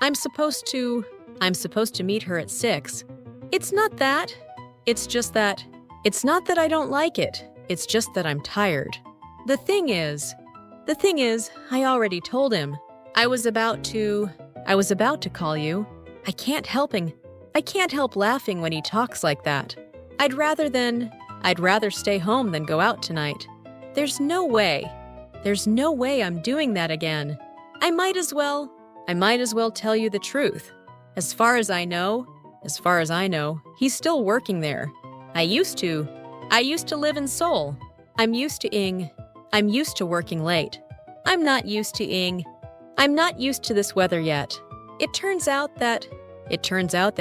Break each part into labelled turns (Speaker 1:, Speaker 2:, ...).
Speaker 1: I'm supposed to meet her at 6. It's not that. It's just that. It's not that I don't like it. It's just that I'm tired. The thing is, I already told him. I was about to call you. I can't help laughing when he talks like that. I'd rather stay home than go out tonight. There's no way I'm doing that again. I might as well tell you the truth. As far as I know, he's still working there. I used to live in Seoul. I'm used to working late. I'm not used to this weather yet. It turns out that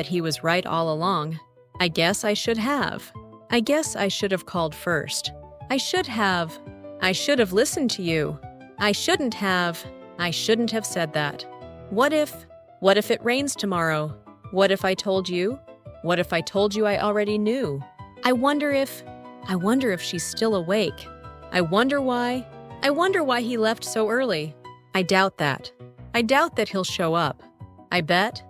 Speaker 1: he was right all along. I guess I should have called first. I should have listened to you. I shouldn't have said that. What if it rains tomorrow? What if I told you I already knew? I wonder if she's still awake. I wonder why he left so early. I doubt that he'll show up. I bet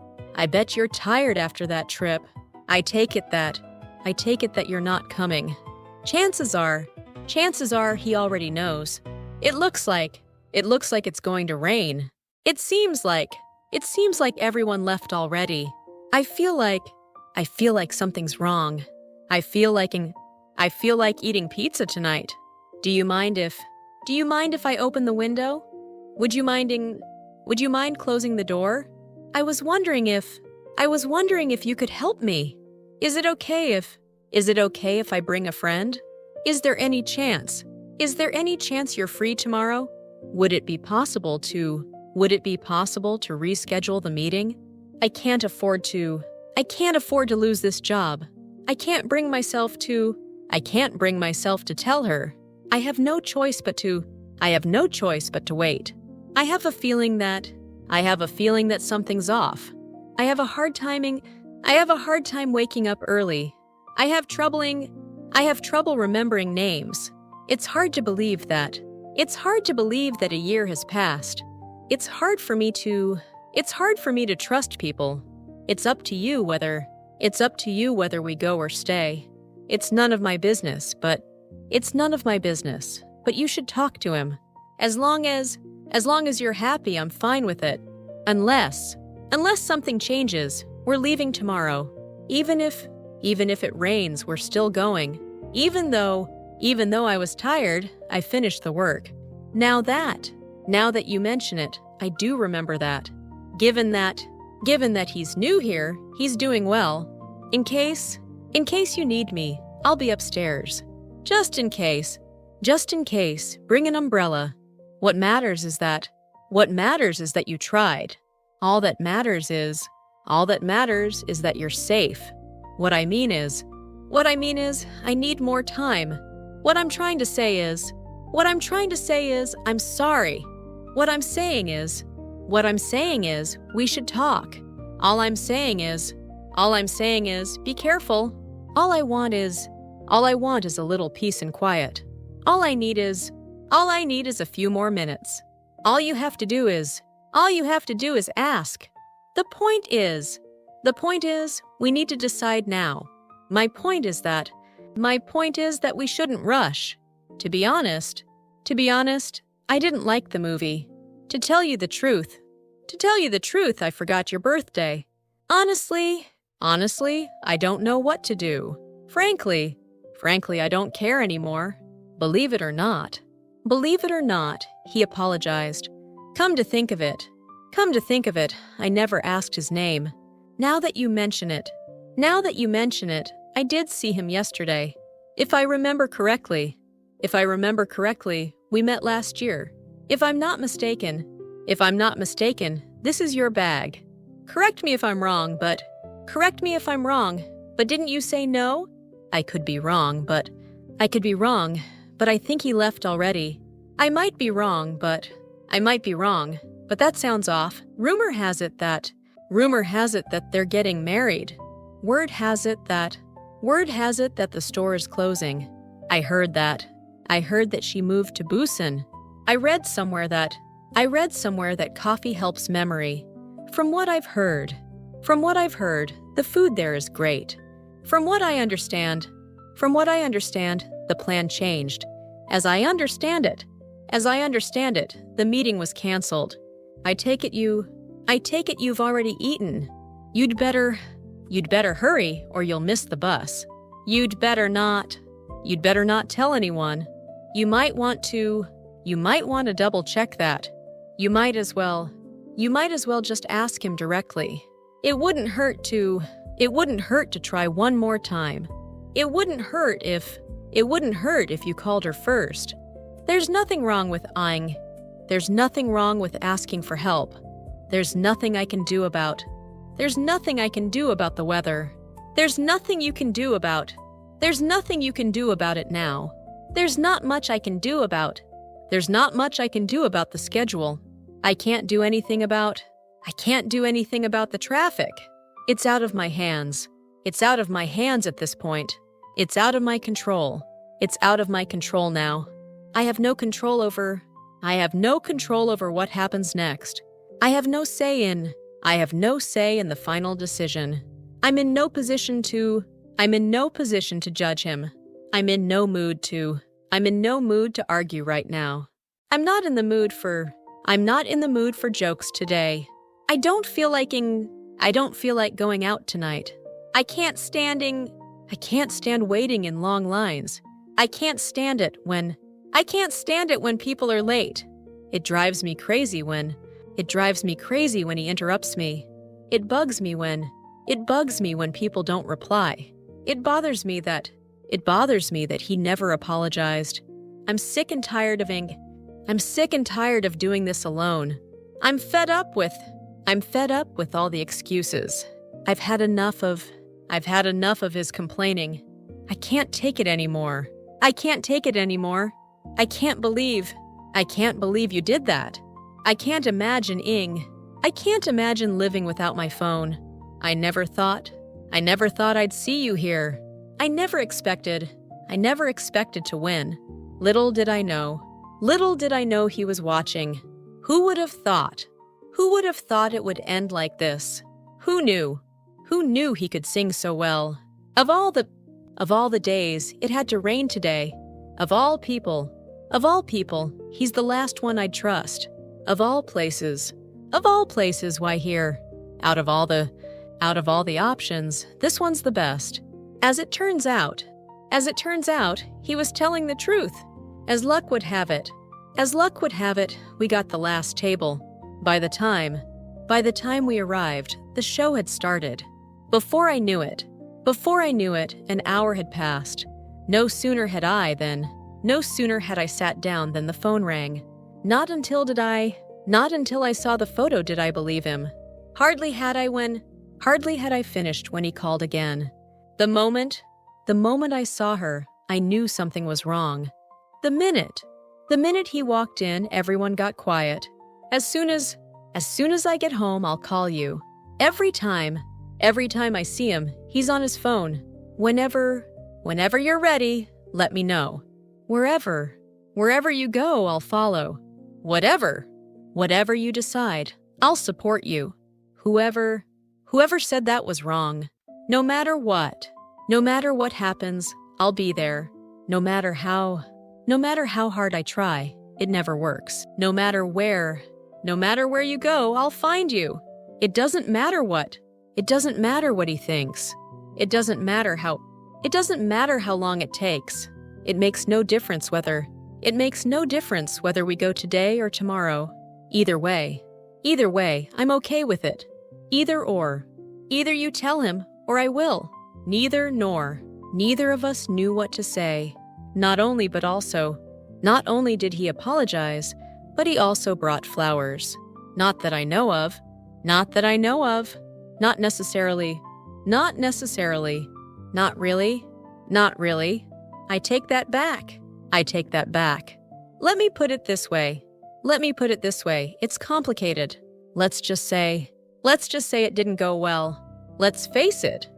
Speaker 1: you're tired after that trip. I take it that you're not coming. Chances are he already knows. It looks like it's going to rain. It seems like everyone left already. I feel like something's wrong. I feel like eating pizza tonight. Do you mind if I open the window? Would you mind closing the door? I was wondering if you could help me. Is it okay if I bring a friend? Is there any chance you're free tomorrow? Would it be possible to reschedule the meeting? I can't afford to lose this job. I can't bring myself to tell her. I have no choice but to wait. I have a feeling that something's off. I have a hard time waking up early. I have trouble remembering names. It's hard to believe that a year has passed. It's hard for me to trust people. It's up to you whether we go or stay. It's none of my business, but you should talk to him. As long as you're happy, I'm fine with it. Unless something changes, we're leaving tomorrow. Even if it rains, we're still going. Even though I was tired, I finished the work. Now that you mention it, I do remember that. Given that he's new here, he's doing well. In case you need me, I'll be upstairs. Just in case, bring an umbrella. What matters is that you tried. All that matters is that you're safe. What I mean is, I need more time. What I'm trying to say is, I'm sorry. What I'm saying is, we should talk. All I'm saying is, be careful. All I want is a little peace and quiet. All I need is a few more minutes. All you have to do is ask. The point is, we need to decide now. My point is that we shouldn't rush. To be honest, I didn't like the movie. To tell you the truth, I forgot your birthday. Honestly, I don't know what to do. Frankly, I don't care anymore. Believe it or not, he apologized. Come to think of it, I never asked his name. Now that you mention it, I did see him yesterday. If I remember correctly, we met last year. If I'm not mistaken, this is your bag. Correct me if I'm wrong, but didn't you say no? I could be wrong, but I think he left already. I might be wrong, but that sounds off. Rumor has it that they're getting married. Word has it that the store is closing. I heard that she moved to Busan. I read somewhere that coffee helps memory. From what I've heard, the food there is great. From what I understand, the plan changed. As I understand it, the meeting was canceled. I take it you've already eaten. You'd better hurry or you'll miss the bus. You'd better not tell anyone. You might want to double check that. You might as well just ask him directly. It wouldn't hurt to try one more time. It wouldn't hurt if you called her first. There's nothing wrong with asking for help. There's nothing I can do about the weather. There's nothing you can do about it now. There's not much I can do about the schedule. I can't do anything about the traffic. It's out of my hands. It's out of my hands at this point. It's out of my control. It's out of my control now. I have no control over what happens next. I have no say in the final decision. I'm in no position to judge him. I'm in no mood to argue right now. I'm not in the mood for jokes today. I don't feel like going out tonight. I can't stand waiting in long lines. I can't stand it when people are late. It drives me crazy when he interrupts me. It bugs me when people don't reply. It bothers me that he never apologized. I'm sick and tired of doing this alone. I'm fed up with all the excuses. I've had enough of his complaining. I can't take it anymore. I can't believe you did that. I can't imagine living without my phone. I never thought I'd see you here. I never expected to win. Little did I know he was watching. Who would have thought it would end like this? Who knew he could sing so well? Of all the days it had to rain today. Of all people, he's the last one I'd trust. Of all places, why here? Out of all the options, this one's the best. As it turns out, he was telling the truth. As luck would have it, we got the last table. By the time we arrived, the show had started. Before I knew it, an hour had passed. No sooner had I sat down than the phone rang. Not until I saw the photo did I believe him. Hardly had I finished when he called again. The moment I saw her, I knew something was wrong. The minute he walked in, everyone got quiet. As soon as I get home, I'll call you. Every time I see him, he's on his phone. Whenever you're ready, let me know. Wherever you go, I'll follow. Whatever you decide, I'll support you. Whoever said that was wrong. No matter what happens, I'll be there. No matter how hard I try, it never works. No matter where you go, I'll find you. It doesn't matter what he thinks. It doesn't matter how long it takes. It makes no difference whether we go today or tomorrow. Either way, I'm okay with it. Either you tell him or I will. Neither of us knew what to say. Not only did he apologize, but he also brought flowers. Not that I know of. Not necessarily. Not really. I take that back. Let me put it this way. It's complicated. Let's just say it didn't go well. Let's face it,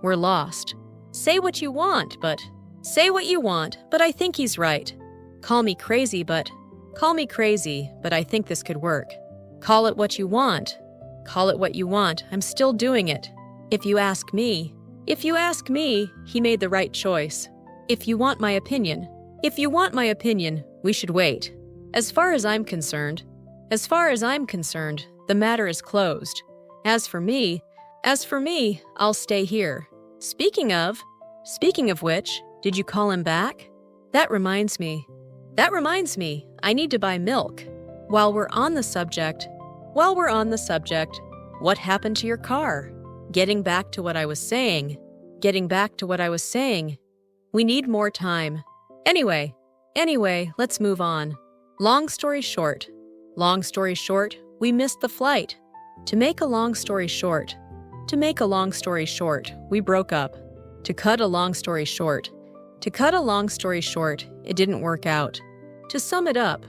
Speaker 1: we're lost. Say what you want, but I think he's right. Call me crazy, but I think this could work. Call it what you want, Call it what you want, I'm still doing it. If you ask me, he made the right choice. If you want my opinion, we should wait. As far as I'm concerned, the matter is closed. As for me, I'll stay here. Speaking of which, did you call him back? That reminds me, I need to buy milk. While we're on the subject, what happened to your car? Getting back to what I was saying, we need more time. Anyway, let's move on. Long story short, we missed the flight. To make a long story short, we broke up. To cut a long story short, it didn't work out. To sum it up,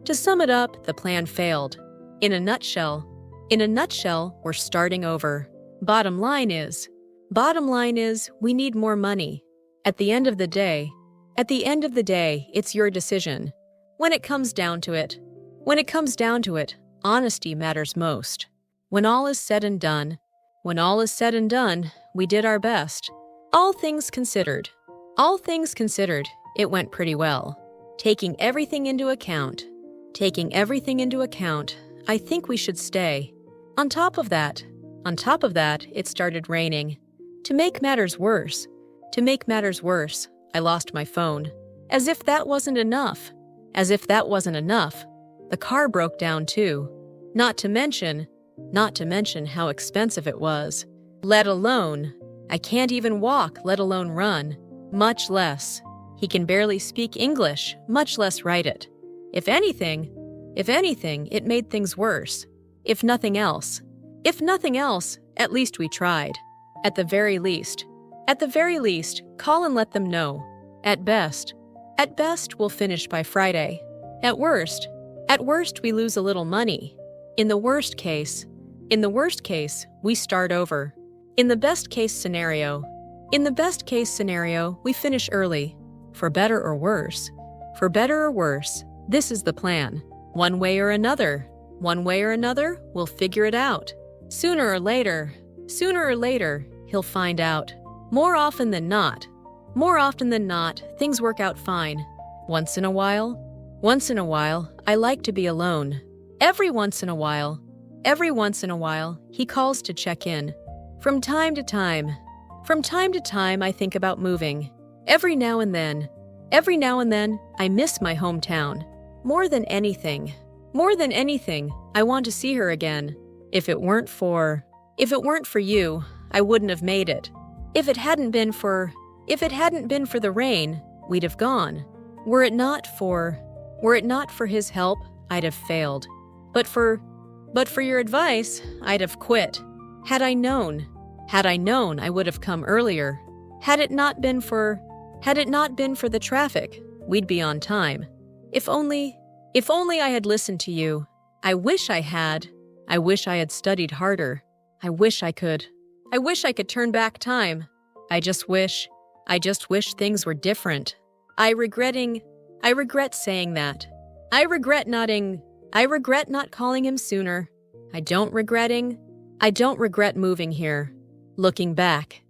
Speaker 1: the plan failed. In a nutshell, we're starting over. Bottom line is, we need more money. At the end of the day, it's your decision. When it comes down to it, honesty matters most. When all is said and done, we did our best. All things considered, it went pretty well. Taking everything into account, I think we should stay. On top of that, it started raining. To make matters worse, I lost my phone. As if that wasn't enough, the car broke down too. Not to mention how expensive it was. Let alone, I can't even walk, let alone run, much less. He can barely speak English, much less write it. If anything, it made things worse. If nothing else, at least we tried. At the very least, call and let them know. At best, we'll finish by Friday. At worst, we lose a little money. In the worst case, we start over. In the best case scenario, we finish early. For better or worse, this is the plan. One way or another, we'll figure it out. Sooner or later, he'll find out. More often than not, things work out fine. Once in a while, I like to be alone. Every once in a while, he calls to check in. From time to time, I think about moving. Every now and then, I miss my hometown. More than anything, I want to see her again. If it weren't for you, I wouldn't have made it. If it hadn't been for the rain, we'd have gone. Were it not for his help, I'd have failed. But for your advice, I'd have quit. Had I known, I would have come earlier. Had it not been for the traffic, we'd be on time. If only I had listened to you. I wish I had studied harder. I wish I could turn back time. I just wish things were different. I regret saying that. I regret not calling him sooner. I don't regret moving here. Looking back,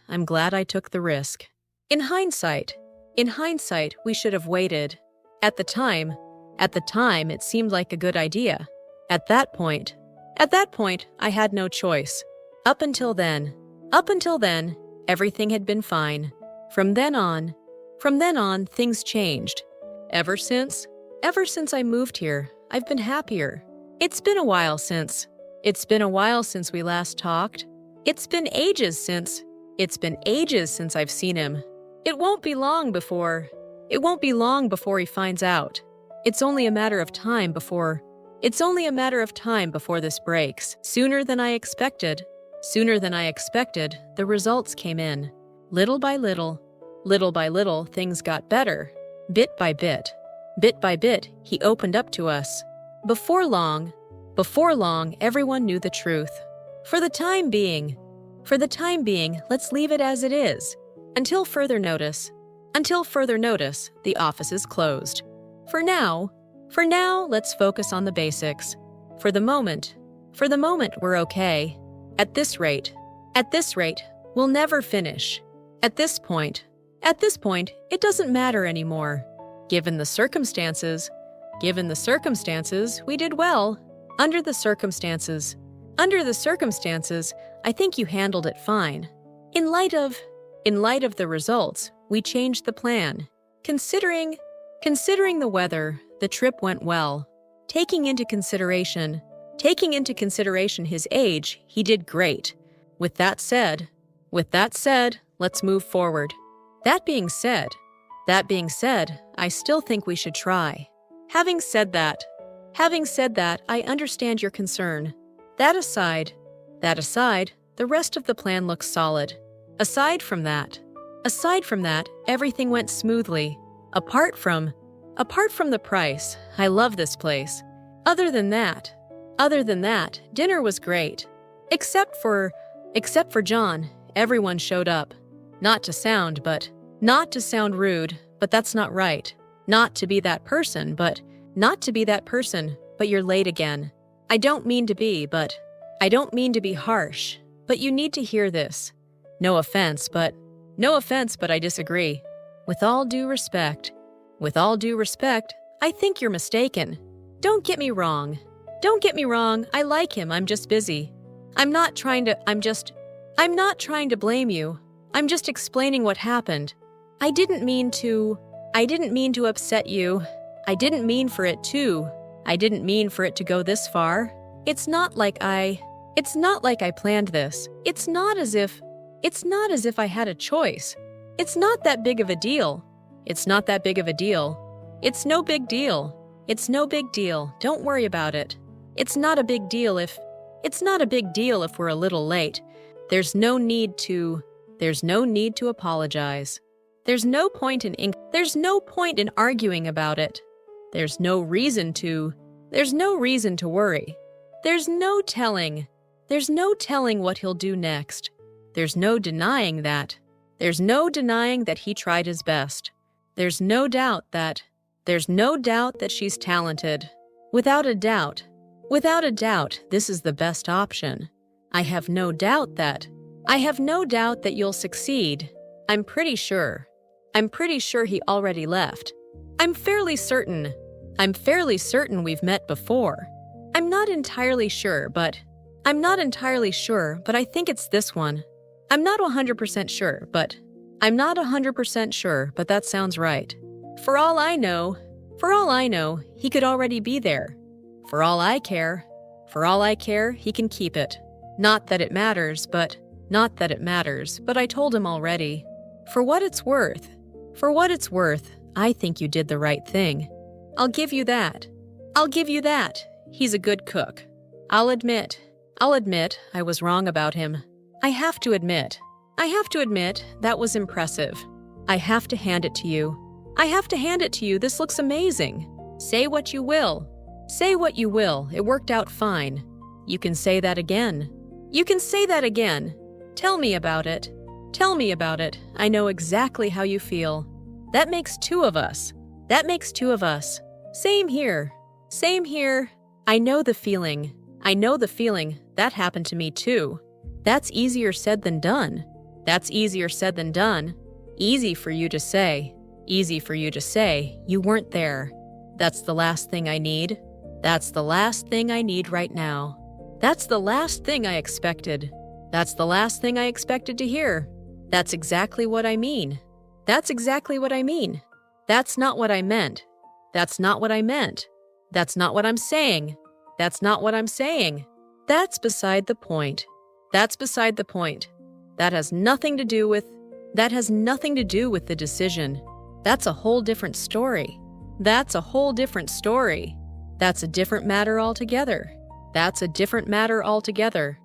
Speaker 1: I'm glad I took the risk. In hindsight, we should have waited. At the time, it seemed like a good idea. At that point, I had no choice. Up until then, everything had been fine. From then on, things changed. Ever since I moved here, I've been happier. It's been a while since we last talked. It's been ages since I've seen him. It won't be long before he finds out. It's only a matter of time before this breaks. Sooner than I expected, the results came in. Little by little, things got better. Bit by bit, he opened up to us. Before long, everyone knew the truth. For the time being, let's leave it as it is. Until further notice, the office is closed. For now, let's focus on the basics. For the moment, For the moment, we're okay. At this rate, we'll never finish. At this point, it doesn't matter anymore. Given the circumstances, we did well. Under the circumstances, I think you handled it fine. In light of the results, we changed the plan. Considering the weather, the trip went well. Taking into consideration his age, he did great. With that said, let's move forward. That being said, I still think we should try. Having said that, I understand your concern. That aside, the rest of the plan looks solid. Aside from that, everything went smoothly. Apart from the price, I love this place. Other than that, dinner was great. Except for John, everyone showed up. Not to sound rude, but that's not right. Not to be that person, but you're late again. I don't mean to be harsh, but you need to hear this. No offense, but I disagree. With all due respect, I think you're mistaken. Don't get me wrong, I like him, I'm just busy. I'm not trying to blame you. I'm just explaining what happened. I didn't mean to upset you. I didn't mean for it to go this far. It's not like I planned this. It's not as if I had a choice. It's not that big of a deal. It's no big deal. Don't worry about it. It's not a big deal if we're a little late. There's no need to apologize. There's no point in arguing about it. There's no reason to worry. There's no telling what he'll do next. There's no denying that he tried his best. There's no doubt that she's talented. Without a doubt, this is the best option. I have no doubt that you'll succeed. I'm pretty sure he already left. I'm fairly certain we've met before. I'm not entirely sure, but I think it's this one. I'm not 100% sure, but that sounds right. For all I know, he could already be there. For all I care, he can keep it. Not that it matters, but I told him already. For what it's worth, I think you did the right thing. I'll give you that. He's a good cook. I'll admit I was wrong about him. I have to admit that was impressive. I have to hand it to you. This looks amazing. Say what you will. It worked out fine. You can say that again. Tell me about it. I know exactly how you feel. That makes two of us. Same here. I know the feeling. That happened to me too. That's easier said than done. Easy for you to say. You weren't there. That's the last thing I need. Right now. That's the last thing I expected. To hear. That's exactly what I mean. That's not what I meant. That's not what I'm saying. That's beside the point. That has nothing to do with the decision. That's a whole different story. That's a different matter altogether.